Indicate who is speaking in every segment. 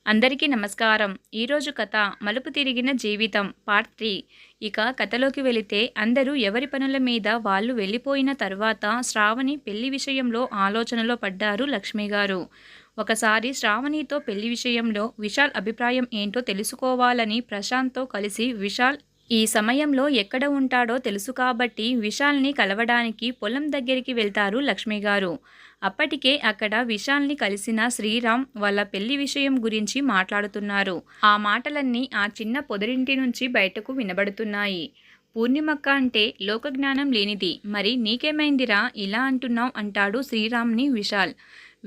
Speaker 1: అందరికీ నమస్కారం. ఈరోజు కథ మలుపు తిరిగిన జీవితం పార్ట్ 3. ఇక కథలోకి వెళితే అందరూ ఎవరి పనుల మీద వాళ్ళు వెళ్ళిపోయిన తర్వాత శ్రావణి పెళ్లి విషయంలో ఆలోచనలో పడ్డారు లక్ష్మి గారు. ఒకసారి శ్రావణితో పెళ్లి విషయంలో విశాల్ అభిప్రాయం ఏంటో తెలుసుకోవాలని ప్రశాంత్తో కలిసి విశాల్ ఈ సమయంలో ఎక్కడ ఉంటాడో తెలుసు కాబట్టి విశాల్ని కలవడానికి పొలం దగ్గరికి వెళ్తారు లక్ష్మి గారు. అప్పటికే అక్కడ విశాల్ని కలిసిన శ్రీరామ్ వాళ్ళ పెళ్లి విషయం గురించి మాట్లాడుతున్నారు. ఆ మాటలన్నీ ఆ చిన్న పొదరింటి నుంచి బయటకు వినబడుతున్నాయి. పూర్ణిమక్క అంటే లోకజ్ఞానం లేనిది, మరి నీకేమైందిరా ఇలా అంటున్నావు అంటాడు శ్రీరామ్ని విశాల్.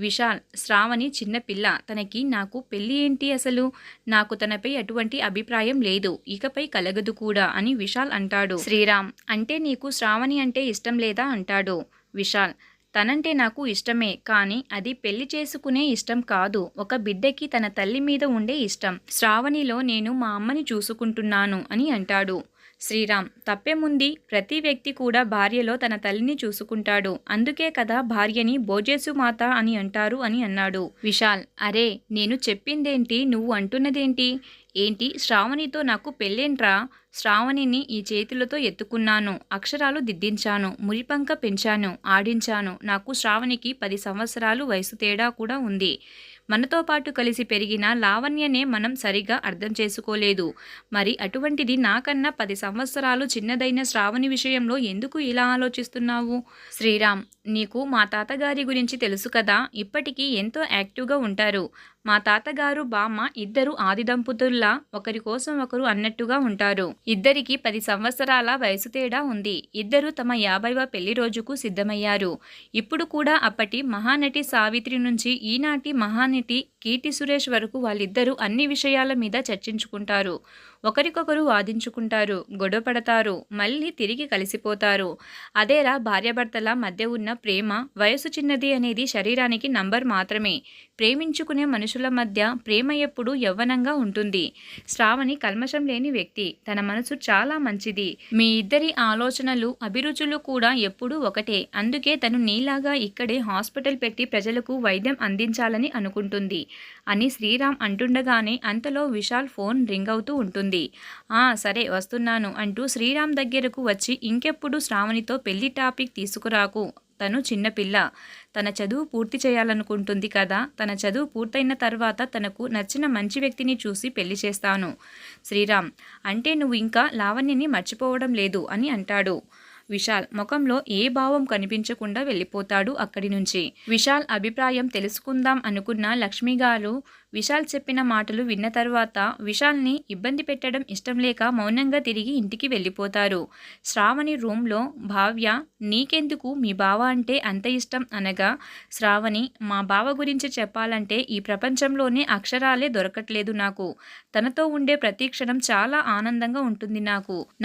Speaker 1: విశాల్, శ్రావణి చిన్నపిల్ల, తనకి నాకు పెళ్ళి ఏంటి అసలు? నాకు తనపై అటువంటి అభిప్రాయం లేదు, ఇకపై కలగదు కూడా అని విశాల్ అంటాడు. శ్రీరామ్, అంటే నీకు శ్రావణి అంటే ఇష్టం లేదా అంటాడు విశాల్. తనంటే నాకు ఇష్టమే, కానీ అది పెళ్లి చేసుకునే ఇష్టం కాదు, ఒక బిడ్డకి తన తల్లి మీద ఉండే ఇష్టం. శ్రావణిలో నేను మా అమ్మని చూసుకుంటున్నాను అని అంటాడు. శ్రీరామ్, తప్పేముంది, ప్రతి వ్యక్తి కూడా భార్యలో తన తల్లిని చూసుకుంటాడు, అందుకే కదా భార్యని భోజేసు మాత అని అంటారు అని అన్నాడు. విశాల్, అరే నేను చెప్పిందేంటి, నువ్వు అంటున్నదేంటి? ఏంటి శ్రావణితో నాకు పెళ్ళేంట్రా? శ్రావణిని ఈ చేతులతో ఎత్తుకున్నాను, అక్షరాలు దిద్దించాను, మురిపంక పెంచాను, ఆడించాను. నాకు శ్రావణికి 10 సంవత్సరాలు వయసు తేడా కూడా ఉంది. మనతో పాటు కలిసి పెరిగిన లావణ్యనే మనం సరిగా అర్థం చేసుకోలేదు. మరి అటువంటిది నాకన్నా 10 సంవత్సరాలు చిన్నదైన శ్రావణి విషయంలో ఎందుకు ఇలా ఆలోచిస్తున్నావు? శ్రీరామ్, నీకు మా తాతగారి గురించి తెలుసు కదా, ఇప్పటికీ ఎంతో యాక్టివ్గా ఉంటారు. మా తాతగారు బామ్మ ఇద్దరు ఆది దంపతుల్లా ఒకరి కోసం ఒకరు అన్నట్టుగా ఉంటారు. ఇద్దరికి 10 సంవత్సరాల వయసు తేడా ఉంది. ఇద్దరు తమ 50వ పెళ్లి రోజుకు సిద్ధమయ్యారు. ఇప్పుడు కూడా అప్పటి మహానటి సావిత్రి నుంచి ఈనాటి మహానటి కీర్తి సురేష్ వరకు వాళ్ళిద్దరూ అన్ని విషయాల మీద చర్చించుకుంటారు, ఒకరికొకరు వాదించుకుంటారు, గొడవపడతారు, మళ్ళీ తిరిగి కలిసిపోతారు. అదేరా భార్యాభర్తల మధ్య ఉన్న ప్రేమ. వయసు చిన్నది అనేది శరీరానికి నంబర్ మాత్రమే. ప్రేమించుకునే మనుషుల మధ్య ప్రేమ ఎప్పుడూ యవ్వనంగా ఉంటుంది. శ్రావణి కల్మషం లేని వ్యక్తి, తన మనసు చాలా మంచిది. మీ ఇద్దరి ఆలోచనలు అభిరుచులు కూడా ఎప్పుడూ ఒకటే. అందుకే తను నీలాగా ఇక్కడే హాస్పిటల్ పెట్టి ప్రజలకు వైద్యం అందించాలని అనుకుంటుంది అని శ్రీరామ్ అంటుండగానే అంతలో విశాల్ ఫోన్ రింగ్ అవుతూ ఉంటుంది. సరే వస్తున్నాను అంటూ శ్రీరామ్ దగ్గరకు వచ్చి, ఇంకెప్పుడు శ్రావణితో పెళ్లి టాపిక్ తీసుకురాకు, తను చిన్నపిల్ల, తన చదువు పూర్తి చేయాలనుకుంటుంది కదా, తన చదువు పూర్తయిన తర్వాత తనకు నచ్చిన మంచి వ్యక్తిని చూసి పెళ్లి చేస్తాను. శ్రీరామ్, అంటే నువ్వు ఇంకా లావణ్యని మర్చిపోవడం లేదు అని అంటాడు. విశాల్ ముఖంలో ఏ భావం కనిపించకుండా వెళ్ళిపోతాడు అక్కడి నుంచి. విశాల్ అభిప్రాయం తెలుసుకుందాం అనుకున్న లక్ష్మి గారు విశాల్ చెప్పిన మాటలు విన్న తర్వాత విశాల్ని ఇబ్బంది పెట్టడం ఇష్టం లేక మౌనంగా తిరిగి ఇంటికి వెళ్ళిపోతారు. శ్రావణి రూమ్లో భావ్య, నీకెందుకు మీ బావ అంటే అంత ఇష్టం అనగా, శ్రావణి, మా బావ గురించి చెప్పాలంటే ఈ ప్రపంచంలోనే అక్షరాలే దొరకట్లేదు నాకు. తనతో ఉండే ప్రతి క్షణం చాలా ఆనందంగా ఉంటుంది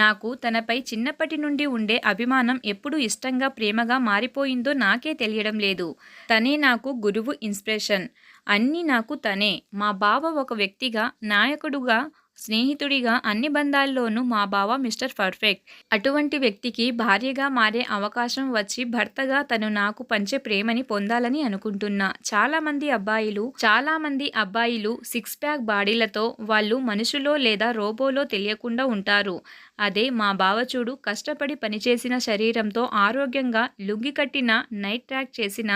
Speaker 1: నాకు తనపై చిన్నప్పటి నుండి ఉండే అభిమానం ఎప్పుడు ఇష్టంగా ప్రేమగా మారిపోయిందో నాకే తెలియడం లేదు. తనే నాకు గురువు, ఇన్స్పిరేషన్, అన్నీ నాకు తనే. మా బావ ఒక వ్యక్తిగా, నాయకుడుగా, స్నేహితుడిగా అన్ని బంధాల్లోనూ మా బావ మిస్టర్ పర్ఫెక్ట్. అటువంటి వ్యక్తికి భార్యగా మారే అవకాశం వచ్చి భర్తగా తను నాకు పంచే ప్రేమని పొందాలని అనుకుంటున్నా. చాలా మంది అబ్బాయిలు 6 ప్యాక్ బాడీలతో వాళ్ళు మనుషులో లేదా రోబోలో తెలియకుండా ఉంటారు. అదే మా బావ చూడు, కష్టపడి పనిచేసిన శరీరంతో, ఆరోగ్యంగా, లుంగి కట్టిన, నైట్ ట్రాక్ చేసిన,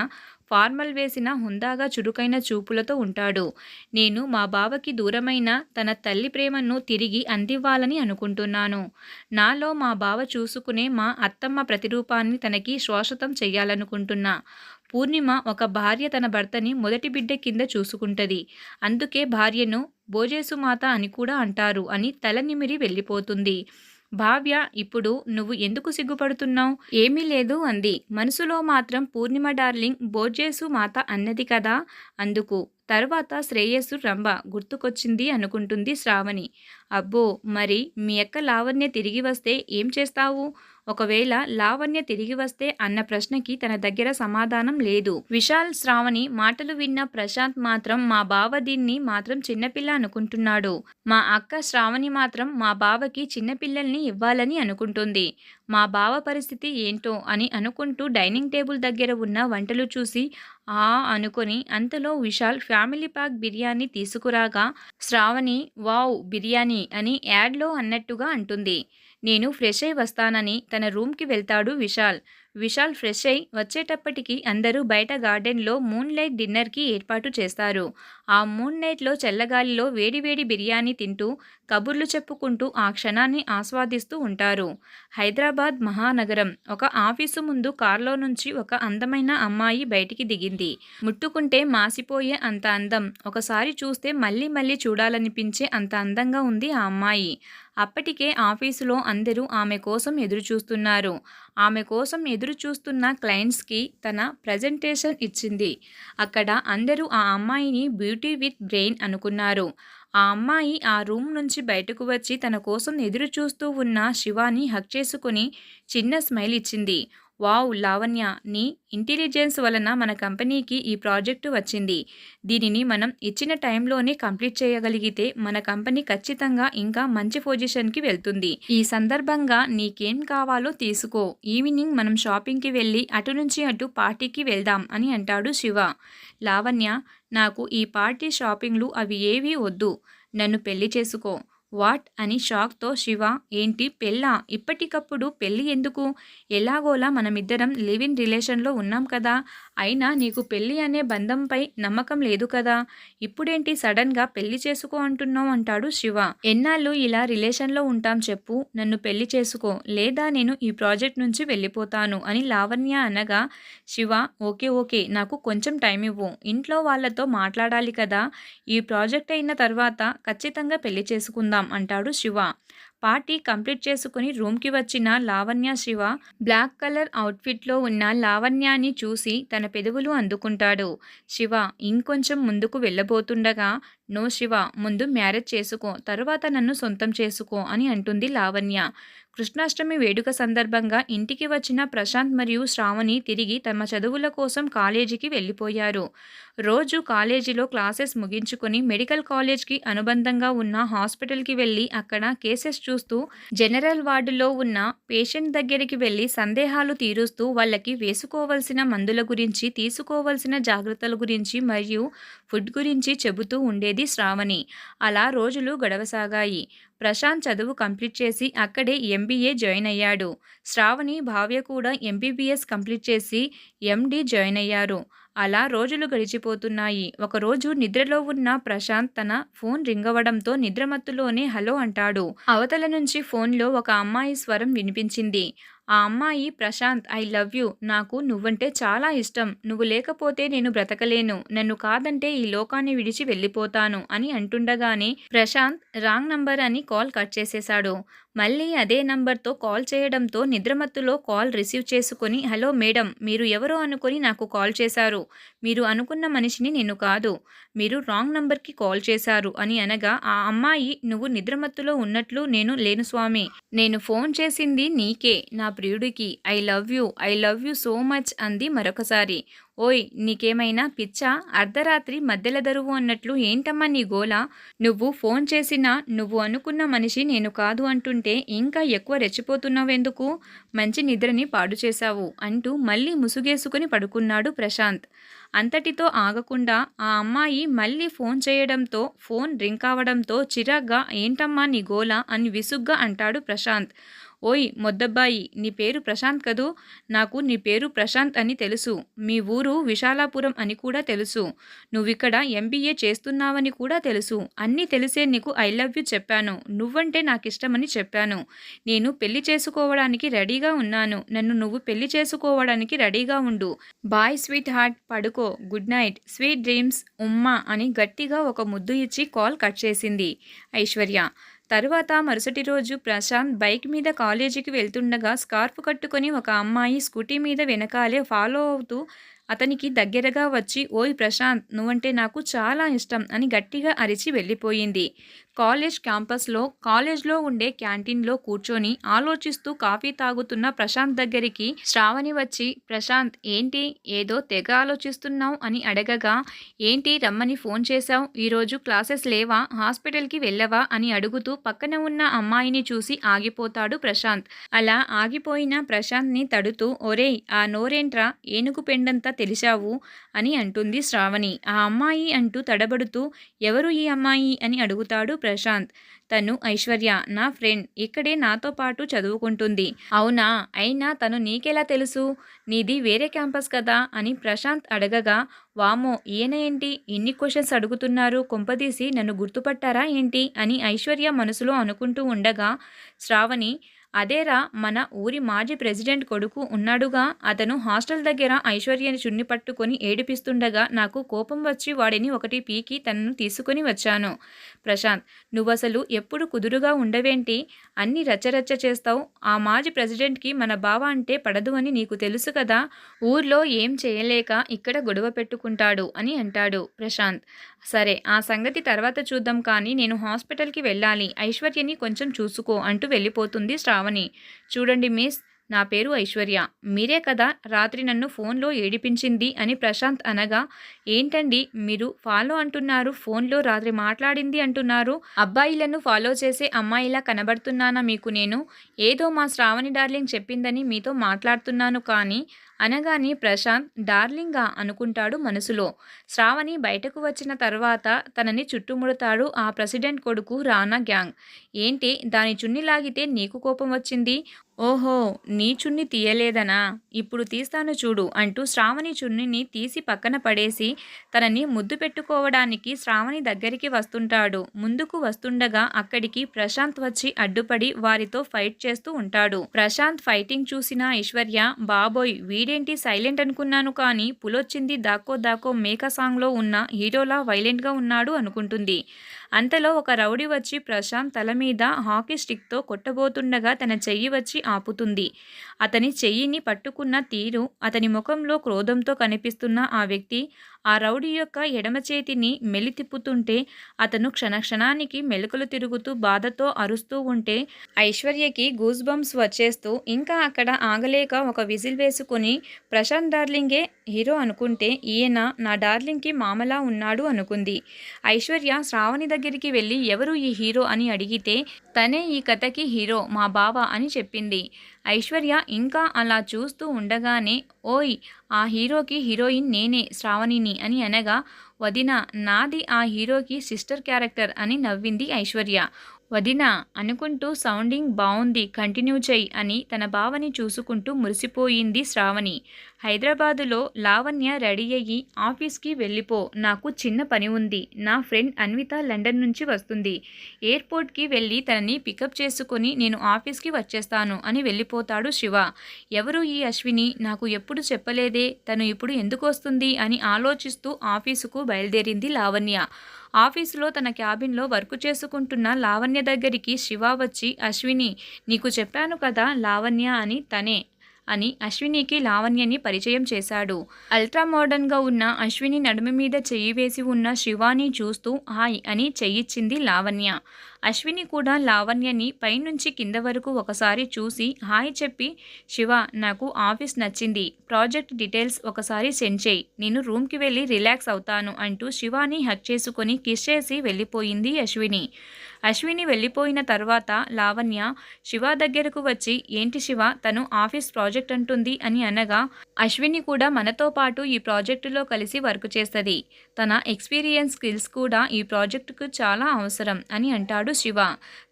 Speaker 1: ఫార్మల్ వేసిన, హుందాగా చురుకైన చూపులతో ఉంటాడు. నేను మా బావకి దూరమైన తన తల్లి ప్రేమను తిరిగి అందివ్వాలని అనుకుంటున్నాను. నాలో మా బావ చూసుకునే మా అత్తమ్మ ప్రతిరూపాన్ని తనకి శాశ్వతం చెయ్యాలనుకుంటున్నా. పూర్ణిమ ఒక భార్య తన భర్తని మొదటి బిడ్డ కింద చూసుకుంటది, అందుకే భార్యను భోజేసు మాత అని కూడా అంటారు అని తల నిమిరి వెళ్ళిపోతుంది. భావ్య, ఇప్పుడు నువ్వు ఎందుకు సిగ్గుపడుతున్నావు? ఏమీ లేదు అంది. మనసులో మాత్రం పూర్ణిమ డార్లింగ్ భోజేసు మాత అన్నది కదా, అందుకు. తర్వాత శ్రేయస్సు రంభ గుర్తుకొచ్చింది అనుకుంటుంది శ్రావణి. అబ్బో, మరి మీ అక్క లావణ్య తిరిగి వస్తే ఏం చేస్తావు? ఒకవేళ లావణ్య తిరిగి వస్తే అన్న ప్రశ్నకి తన దగ్గర సమాధానం లేదు. విశాల్, శ్రావణి మాటలు విన్న ప్రశాంత్ మాత్రం మా బావ దీన్ని మాత్రం చిన్నపిల్ల అనుకుంటున్నాడు. మా అక్క శ్రావణి మాత్రం మా బావకి చిన్నపిల్లల్ని ఇవ్వాలని అనుకుంటుంది. మా బావ పరిస్థితి ఏంటో అని అనుకుంటూ డైనింగ్ టేబుల్ దగ్గర ఉన్న వంటలు చూసి ఆ అనుకొని అంతలో విశాల్ ఫ్యామిలీ ప్యాక్ బిర్యానీ తీసుకురాగా శ్రావణి వావ్ బిర్యానీ అని యాడ్లో అన్నట్టుగా అంటుంది. నేను ఫ్రెష్ అయి వస్తానని తన రూమ్కి వెళ్తాడు విశాల్. విశాల్ ఫ్రెష్ అయి వచ్చేటప్పటికి అందరూ బయట గార్డెన్లో మూన్ లైట్ డిన్నర్కి ఏర్పాటు చేస్తారు. ఆ మూన్ నైట్లో చల్లగాలిలో వేడివేడి బిర్యానీ తింటూ కబుర్లు చెప్పుకుంటూ ఆ క్షణాన్ని ఆస్వాదిస్తూ ఉంటారు. హైదరాబాద్ మహానగరం. ఒక ఆఫీసు ముందు కార్లో నుంచి ఒక అందమైన అమ్మాయి బయటికి దిగింది. ముట్టుకుంటే మాసిపోయే అంత అందం. ఒకసారి చూస్తే మళ్ళీ మళ్ళీ చూడాలనిపించే అంత అందంగా ఉంది ఆ అమ్మాయి. అప్పటికే ఆఫీసులో అందరూ ఆమె కోసం ఎదురుచూస్తున్నారు. ఆమె కోసం ఎదురుచూస్తున్న క్లయింట్స్కి తన ప్రజెంటేషన్ ఇచ్చింది. అక్కడ అందరూ ఆ అమ్మాయిని బ్యూటీ విత్ బ్రెయిన్ అనుకున్నారు. ఆ అమ్మాయి ఆ రూమ్ నుంచి బయటకు వచ్చి తన కోసం ఎదురుచూస్తూ ఉన్న శివాని హగ్ చేసుకుని చిన్న స్మైల్ ఇచ్చింది. వావ్ లావణ్య, నీ ఇంటెలిజెన్స్ వలన మన కంపెనీకి ఈ ప్రాజెక్టు వచ్చింది. దీనిని మనం ఇచ్చిన టైంలోనే కంప్లీట్ చేయగలిగితే మన కంపెనీ ఖచ్చితంగా ఇంకా మంచి పొజిషన్కి వెళ్తుంది. ఈ సందర్భంగా నీకేం కావాలో తీసుకో. ఈవినింగ్ మనం షాపింగ్కి వెళ్ళి అటు నుంచి అటు పార్టీకి వెళ్దాం అని అంటాడు శివ. లావణ్య, నాకు ఈ పార్టీ షాపింగ్లు అవి ఏవీ వద్దు. నన్ను పెళ్లి చేసుకో. వాట్ అని షాక్తో శివ, ఏంటి పెళ్ళా? ఇప్పటికప్పుడు పెళ్ళి ఎందుకు? ఎలాగోలా మనమిద్దరం లివ్ ఇన్ రిలేషన్లో ఉన్నాం కదా. అయినా నీకు పెళ్ళి అనే బంధంపై నమ్మకం లేదు కదా. ఇప్పుడేంటి సడన్గా పెళ్లి చేసుకో అంటున్నావు అంటాడు శివ. ఎన్నాళ్ళు ఇలా రిలేషన్లో ఉంటాం చెప్పు. నన్ను పెళ్లి చేసుకో లేదా నేను ఈ ప్రాజెక్ట్ నుంచి వెళ్ళిపోతాను అని లావణ్య అనగా శివ, ఓకే ఓకే నాకు కొంచెం టైం ఇవ్వు. ఇంట్లో వాళ్ళతో మాట్లాడాలి కదా. ఈ ప్రాజెక్ట్ అయిన తర్వాత ఖచ్చితంగా పెళ్లి చేసుకుందాం అంటాడు శివ. పార్టీ కంప్లీట్ చేసుకుని రూమ్కి వచ్చిన లావణ్య శివ బ్లాక్ కలర్ అవుట్ఫిట్లో ఉన్న లావణ్యాన్ని చూసి తన పెదవులు అందుకుంటాడు. శివ ఇంకొంచెం ముందుకు వెళ్ళబోతుండగా, నో శివ, ముందు మ్యారేజ్ చేసుకో, తరువాత నన్ను సొంతం చేసుకో అని అంటుంది లావణ్య. కృష్ణాష్టమి వేడుక సందర్భంగా ఇంటికి వచ్చిన ప్రశాంత్ మరియు శ్రావణి తిరిగి తమ చదువుల కోసం కాలేజీకి వెళ్ళిపోయారు. రోజు కాలేజీలో క్లాసెస్ ముగించుకొని మెడికల్ కాలేజ్కి అనుబంధంగా ఉన్న హాస్పిటల్కి వెళ్ళి అక్కడ కేసెస్ చూస్తూ జనరల్ వార్డులో ఉన్న పేషెంట్ దగ్గరికి వెళ్ళి సందేహాలు తీరుస్తూ వాళ్ళకి వేసుకోవలసిన మందుల గురించి, తీసుకోవలసిన జాగ్రత్తల గురించి మరియు ఫుడ్ గురించి చెబుతూ ఉండేది శ్రావణి. అలా రోజులు గడవసాగాయి. ప్రశాంత్ చదువు కంప్లీట్ చేసి అక్కడే ఎంబీఏ జాయిన్ అయ్యాడు. శ్రావణి భావ్య కూడా ఎంబీబీఎస్ కంప్లీట్ చేసి ఎండీ జాయిన్ అయ్యారు. అలా రోజులు గడిచిపోతున్నాయి. ఒకరోజు నిద్రలో ఉన్న ప్రశాంత్ తన ఫోన్ రింగ్ అవ్వడంతో నిద్రమత్తులోనే హలో అంటాడు. అవతల నుంచి ఫోన్లో ఒక అమ్మాయి స్వరం వినిపించింది. ఆ అమ్మాయి, ప్రశాంత్, ఐ లవ్ యూ. నాకు నువ్వంటే చాలా ఇష్టం. నువ్వు లేకపోతే నేను బ్రతకలేను. నన్ను కాదంటే ఈ లోకాన్ని విడిచి వెళ్ళిపోతాను అని అంటుండగానే ప్రశాంత్ రాంగ్ నంబర్ అని కాల్ కట్ చేసేశాడు. మళ్ళీ అదే నంబర్తో కాల్ చేయడంతో నిద్రమత్తులో కాల్ రిసీవ్ చేసుకుని, హలో మేడం, మీరు ఎవరో అనుకుని నాకు కాల్ చేశారు. మీరు అనుకున్న మనిషిని నేను కాదు. మీరు రాంగ్ నంబర్కి కాల్ చేశారు అని అనగా ఆ అమ్మాయి, నువ్వు నిద్రమత్తులో ఉన్నట్లు నేను లేను స్వామి. నేను ఫోన్ చేసింది నీకే, నా ప్రియుడికి. I love you so much అంది మరొకసారి. ఓయ్, నీకేమైనా పిచ్చా? అర్ధరాత్రి మధ్యల దరువు అన్నట్లు ఏంటమ్మా నీ గోల? నువ్వు ఫోన్ చేసినా నువ్వు అనుకున్న మనిషి నేను కాదు అంటుంటే ఇంకా ఎక్కువ రెచ్చిపోతున్నావెందుకు? మంచి నిద్రని పాడు చేశావు అంటూ మళ్ళీ ముసుగేసుకుని పడుకున్నాడు ప్రశాంత్. అంతటితో ఆగకుండా ఆ అమ్మాయి మళ్ళీ ఫోన్ చేయడంతో ఫోన్ రింగ్ కావడంతో చిరాగ్గా, ఏంటమ్మా నీ గోల అని విసుగ్గా అంటాడు ప్రశాంత్. ఓయ్ మొద్దబ్బాయి, నీ పేరు ప్రశాంత్ కదూ? నాకు నీ పేరు ప్రశాంత్ అని తెలుసు. మీ ఊరు విశాలాపురం అని కూడా తెలుసు. నువ్విక్కడ ఎంబీఏ చేస్తున్నావని కూడా తెలుసు. అన్నీ తెలిసే నీకు ఐ లవ్ యూ చెప్పాను. నువ్వంటే నాకిష్టమని చెప్పాను. నేను పెళ్లి చేసుకోవడానికి రెడీగా ఉన్నాను. నన్ను నువ్వు పెళ్లి చేసుకోవడానికి రెడీగా ఉండు. బాయ్ స్వీట్ హార్ట్, పడుకో, గుడ్ నైట్, స్వీట్ డ్రీమ్స్, ఉమ్మా అని గట్టిగా ఒక ముద్దు ఇచ్చి కాల్ కట్ చేసింది ఐశ్వర్య. తరువాత మరుసటి రోజు ప్రశాంత్ బైక్ మీద కాలేజీకి వెళ్తుండగా స్కార్ఫ్ కట్టుకొని ఒక అమ్మాయి స్కూటీ మీద వెనకాలే ఫాలో అవుతూ అతనికి దగ్గరగా వచ్చి, ఓయ్ ప్రశాంత్, నువ్వంటే నాకు చాలా ఇష్టం అని గట్టిగా అరిచి వెళ్ళిపోయింది. కాలేజ్ క్యాంపస్లో కాలేజ్లో ఉండే క్యాంటీన్లో కూర్చొని ఆలోచిస్తూ కాఫీ తాగుతున్న ప్రశాంత్ దగ్గరికి శ్రావణి వచ్చి, ప్రశాంత్ ఏంటి ఏదో తెగ ఆలోచిస్తున్నావు అని అడగగా, ఏంటి రమ్మని ఫోన్ చేశావు, ఈరోజు క్లాసెస్ లేవా, హాస్పిటల్కి వెళ్ళవా అని అడుగుతూ పక్కన ఉన్న అమ్మాయిని చూసి ఆగిపోతాడు ప్రశాంత్. అలా ఆగిపోయిన ప్రశాంత్ని తడుతూ, ఒరేయ్ ఆ నోరేంట్రా ఏనుగు పెండంతా తెలిసావు అని అంటుంది శ్రావణి. ఆ అమ్మాయి అంటూ తడబడుతూ, ఎవరు ఈ అమ్మాయి అని అడుగుతాడు ప్రశాంత్. తను ఐశ్వర్య, నా ఫ్రెండ్, ఇక్కడే నాతో పాటు చదువుకుంటుంది. అవునా, అయినా తను నీకెలా తెలుసు, నీది వేరే క్యాంపస్ కదా అని ప్రశాంత్ అడగగా, వామో ఈయన ఏంటి ఇన్ని క్వశ్చన్స్ అడుగుతున్నారు, కొంపదీసి నన్ను గుర్తుపట్టారా ఏంటి అని ఐశ్వర్య మనసులో అనుకుంటూ ఉండగా, శ్రావణి, అదేరా మన ఊరి మాజీ ప్రెసిడెంట్ కొడుకు ఉన్నాడుగా, అతను హాస్టల్ దగ్గర ఐశ్వర్యని చున్ని పట్టుకొని ఏడిపిస్తుండగా నాకు కోపం వచ్చి వాడిని ఒకటి పీకి తనను తీసుకుని వచ్చాను. ప్రశాంత్, నువ్వసలు ఎప్పుడు కుదురుగా ఉండవేంటి, అన్ని రచ్చరచ్చ చేస్తావు, ఆ మాజీ ప్రెసిడెంట్కి మన బావ అంటే పడదు అని నీకు తెలుసు కదా, ఊర్లో ఏం చేయలేక ఇక్కడ గొడవ పెట్టుకుంటాడు అని అంటాడు ప్రశాంత్. సరే ఆ సంగతి తర్వాత చూద్దాం, కానీ నేను హాస్పిటల్కి వెళ్ళాలి, ఐశ్వర్యని కొంచెం చూసుకో అంటూ వెళ్ళిపోతుంది శ్రావణి. చూడండి మిస్, నా పేరు ఐశ్వర్య, మీరే కదా రాత్రి నన్ను ఫోన్లో ఏడిపించింది అని ప్రశాంత్ అనగా, ఏంటండి మీరు ఫాలో అంటున్నారు, ఫోన్లో రాత్రి మాట్లాడింది అంటున్నారు, అబ్బాయిలను ఫాలో చేసే అమ్మాయిలా కనబడుతున్నానా మీకు నేను, ఏదో మా శ్రావణి డార్లింగ్ చెప్పిందని మీతో మాట్లాడుతున్నాను కానీ అనగానే ప్రశాంత్ డార్లింగా అనుకుంటాడు మనసులో. శ్రావణి బయటకు వచ్చిన తర్వాత తనని చుట్టుముడతాడు ఆ ప్రెసిడెంట్ కొడుకు రానా గ్యాంగ్. ఏంటి దాని చున్ని లాగితే నీకు కోపం వచ్చింది, ఓహో నీ చున్ని తీయలేదనా, ఇప్పుడు తీస్తాను చూడు అంటూ శ్రావణి చున్నిని తీసి పక్కన పడేసి తనని ముద్దు పెట్టుకోవడానికి శ్రావణి దగ్గరికి వస్తుంటాడు. ముందుకు వస్తుండగా అక్కడికి ప్రశాంత్ వచ్చి అడ్డుపడి వారితో ఫైట్ చేస్తూ ఉంటాడు. ప్రశాంత్ ఫైటింగ్ చూసిన ఐశ్వర్య, బాబోయ్ వీడేంటి సైలెంట్ అనుకున్నాను కానీ పులొచ్చింది దాక్కో దాక్కో మేక సాంగ్లో ఉన్న హీరోలా వైలెంట్గా ఉన్నాడు అనుకుంటుంది. అంతలో ఒక రౌడీ వచ్చి ప్రశాంత్ తల మీద హాకీ స్టిక్తో కొట్టబోతుండగా తన చెయ్యి వచ్చి ఆపుతుంది. అతని చెయ్యిని పట్టుకున్న తీరు, అతని ముఖంలో క్రోధంతో కనిపిస్తున్న ఆ వ్యక్తి ఆ రౌడీ యొక్క ఎడమ చేతిని మెలి తిప్పుతుంటే అతను క్షణక్షణానికి మెలకులు తిరుగుతూ బాధతో అరుస్తూ ఉంటే ఐశ్వర్యకి గూస్ బంప్స్ వచ్చేస్తూ ఇంకా అక్కడ ఆగలేక ఒక విజిల్ వేసుకుని, ప్రశాంత్ డార్లింగే హీరో అనుకుంటే ఈయన నా డార్లింగ్కి మామలా ఉన్నాడు అనుకుంది. ఐశ్వర్య శ్రావణి దగ్గరికి వెళ్ళి ఎవరు ఈ హీరో అని అడిగితే తనే ఈ కథకి హీరో మా బావ అని చెప్పింది. ఐశ్వర్య ఇంకా అలా చూస్తూ ఉండగానే, ఓయ్ ఆ హీరోకి హీరోయిన్ నేనే శ్రావణిని అని అనగా, వదిన నాది ఆ హీరోకి సిస్టర్ క్యారెక్టర్ అని నవ్వింది ఐశ్వర్య. వదిన అనుకుంటూ సౌండింగ్ బావుంది కంటిన్యూ చెయ్యి అని తన బావని చూసుకుంటూ మురిసిపోయింది శ్రావణి. హైదరాబాదులో లావణ్య రెడీ అయ్యి ఆఫీస్కి వెళ్ళిపో, నాకు చిన్న పని ఉంది, నా ఫ్రెండ్ అన్విత లండన్ నుంచి వస్తుంది, ఎయిర్పోర్ట్కి వెళ్ళి తనని పికప్ చేసుకొని నేను ఆఫీస్కి వచ్చేస్తాను అని వెళ్ళిపోతాడు శివ. ఎవరు ఈ అశ్విని, నాకు ఎప్పుడు చెప్పలేదే, తను ఇప్పుడు ఎందుకు వస్తుంది అని ఆలోచిస్తూ ఆఫీసుకు బయలుదేరింది లావణ్య. ఆఫీసులో తన క్యాబిన్లో వర్క్ చేసుకుంటున్న లావణ్య దగ్గరికి శివ వచ్చి, అశ్విని నీకు చెప్పాను కదా లావణ్య అని తనే అని అశ్వినికి లావణ్యని పరిచయం చేశాడు. అల్ట్రా మోడర్న్గా ఉన్న అశ్విని నడుము మీద చెయ్యి వేసి ఉన్న శివాని చూస్తూ హాయ్ అని చెయ్యిచ్చింది లావణ్య. అశ్విని కూడా లావణ్యని పైనుంచి కింద వరకు ఒకసారి చూసి హాయ్ చెప్పి, శివ నాకు ఆఫీస్ నచ్చింది, ప్రాజెక్ట్ డీటెయిల్స్ ఒకసారి సెండ్ చేయి, నేను రూమ్కి వెళ్ళి రిలాక్స్ అవుతాను అంటూ శివాని హక్ చేసుకొని కిస్ చేసి వెళ్ళిపోయింది అశ్విని. అశ్విని వెళ్ళిపోయిన తర్వాత లావణ్య శివ దగ్గరకు వచ్చి, ఏంటి శివ తను ఆఫీస్ ప్రాజెక్ట్ అంటుంది అని అనగా, అశ్విని కూడా మనతో పాటు ఈ ప్రాజెక్టులో కలిసి వర్క్ చేస్తుంది, తన ఎక్స్పీరియన్స్ స్కిల్స్ కూడా ఈ ప్రాజెక్టుకు చాలా అవసరం అని అంటాడు శివ.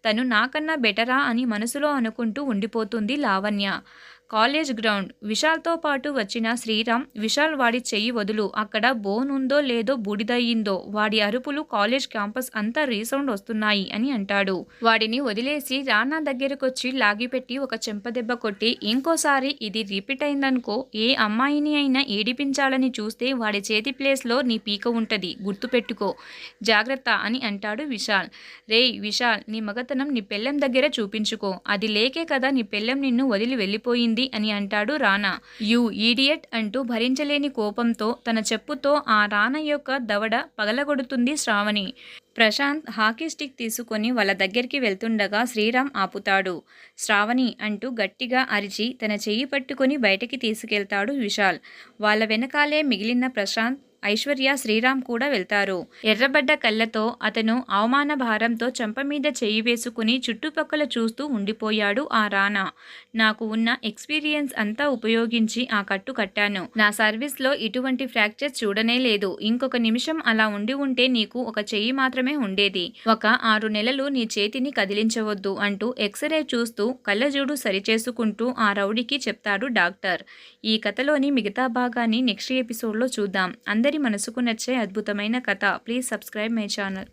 Speaker 1: తను నాకన్నా బెటరా అని మనసులో అనుకుంటూ ఉండిపోతుంది లావణ్య. College ground. విశాల్తో పాటు వచ్చిన శ్రీరామ్, విశాల్ వాడి చెయ్యి వదులు, అక్కడ బోన్ ఉందో లేదో బూడిదయ్యిందో, వాడి అరుపులు కాలేజ్ క్యాంపస్ అంతా రీసౌండ్ వస్తున్నాయి అని అంటాడు. వాడిని వదిలేసి రానా దగ్గరకొచ్చి లాగిపెట్టి ఒక చెంపదెబ్బ కొట్టి, ఇంకోసారి ఇది రిపీట్ అయిందనుకో, ఏ అమ్మాయిని అయినా ఏడిపించాలని చూస్తే వాడి చేతి ప్లేస్లో నీ పీక ఉంటది, గుర్తుపెట్టుకో, జాగ్రత్త అని అంటాడు విశాల్. రేయ్ విశాల్, నీ మగతనం నీ పెళ్ళెం దగ్గర చూపించుకో, అది లేకే కదా నీ పెళ్ళెం నిన్ను వదిలి వెళ్ళిపోయింది ఉంది అని అంటాడు రానా. యూ ఈడియట్ అంటూ భరించలేని కోపంతో తన చెప్పుతో ఆ రానా యొక్క దవడ పగలగొడుతుంది శ్రావణి. ప్రశాంత్ హాకీ స్టిక్ తీసుకొని వాళ్ళ దగ్గరికి వెళ్తుండగా శ్రీరామ్ ఆపుతాడు. శ్రావణి అంటూ గట్టిగా అరిచి తన చెయ్యి పట్టుకొని బయటికి తీసుకెళ్తాడు విశాల్. వాళ్ళ వెనకాలే మిగిలిన ప్రశాంత్, ఐశ్వర్య, శ్రీరామ్ కూడా వెళ్తారు. ఎర్రబడ్డ కళ్ళతో అతను అవమాన భారంతో చెంప మీద చెయ్యి వేసుకుని చుట్టుపక్కల చూస్తూ ఉండిపోయాడు ఆ రానా. నాకు ఉన్న ఎక్స్పీరియన్స్ అంతా ఉపయోగించి ఆ కట్టు కట్టాను. నా సర్వీస్లో ఇటువంటి ఫ్రాక్చర్స్ చూడనే లేదు. ఇంకొక నిమిషం అలా ఉండి ఉంటే నీకు ఒక చెయ్యి మాత్రమే ఉండేది. ఒక 6 నెలలు నీ చేతిని కదిలించవద్దు అంటూ ఎక్స్రే చూస్తూ కళ్ళజోడు సరిచేసుకుంటూ ఆ రౌడీకి చెప్తాడు డాక్టర్. ఈ కథలోని మిగతా భాగాన్ని నెక్స్ట్ ఎపిసోడ్లో చూద్దాం. అందరి మనసుకు నచ్చే అద్భుతమైన కథ. Please subscribe my channel.